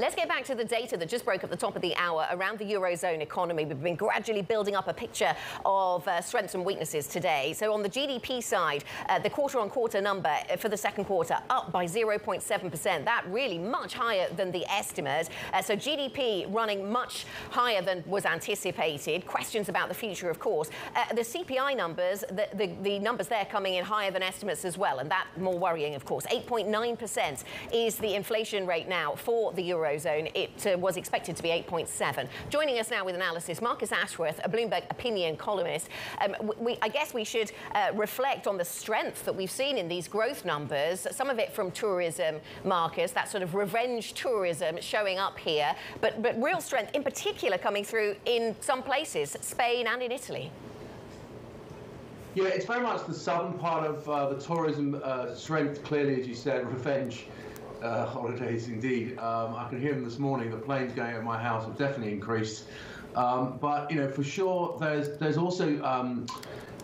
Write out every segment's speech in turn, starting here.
Let's get back to the data that just broke at the top of the hour around the Eurozone economy. We've been gradually building up a picture of strengths and weaknesses today. So on the GDP side, the quarter-on-quarter number for the second quarter up by 0.7%. That really much higher than the estimate. So GDP running much higher than was anticipated. Questions about the future, of course. The CPI numbers, the numbers there coming in higher than estimates as well, and that more worrying, of course. 8.9% is the inflation rate now for the Eurozone. It was expected to be 8.7. Joining us now with analysis, Marcus Ashworth, a Bloomberg Opinion columnist. I guess we should reflect on the strength that we've seen in these growth numbers, some of it from tourism, Marcus, that sort of revenge tourism showing up here, but real strength in particular coming through in some places, Spain and in Italy. Yeah, it's very much the southern part of the tourism strength, clearly, as you said, revenge holidays indeed. I could hear them this morning. The planes going at my house have definitely increased. But, you know, for sure, there's also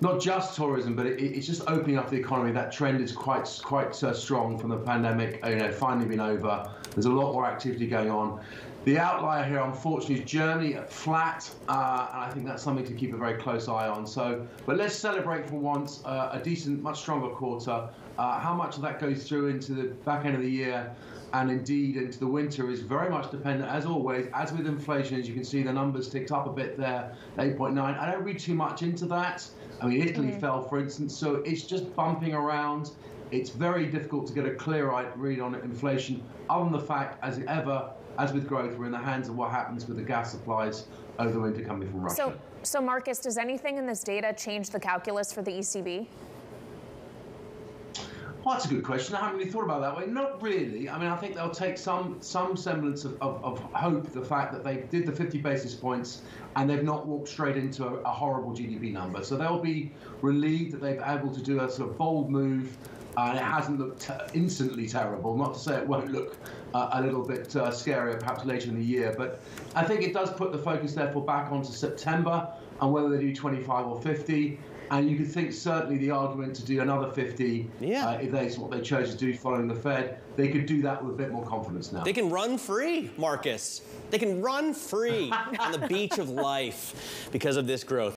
not just tourism, but it's just opening up the economy. That trend is quite strong from the pandemic, you know, finally been over. There's a lot more activity going on. The outlier here, unfortunately, is Germany at flat, and I think that's something to keep a very close eye on. So, but let's celebrate for once a decent, much stronger quarter. How much of that goes through into the back end of the year and indeed into the winter is very much dependent, as always, as with inflation. As you can see, the numbers ticked up a bit there, 8.9. I don't read too much into that. I mean, Italy fell, for instance, so it's just bumping around. It's very difficult to get a clear-eyed read on inflation, other than the fact, as with growth, we're in the hands of what happens with the gas supplies over the winter coming from Russia. So Marcus, does anything in this data change the calculus for the ECB? Well, that's a good question. I haven't really thought about it that way. Not really. I mean, I think they'll take some semblance of hope, the fact that they did the 50 basis points and they've not walked straight into a horrible GDP number. So they'll be relieved that they've been able to do a sort of bold move. And it hasn't looked instantly terrible. Not to say it won't look a little bit scarier perhaps later in the year, but I think it does put the focus therefore back onto September and whether they do 25 or 50. And you could think certainly the argument to do another 50, if that's what they chose to do following the Fed, they could do that with a bit more confidence now. They can run free, Marcus. They can run free on the beach of life because of this growth.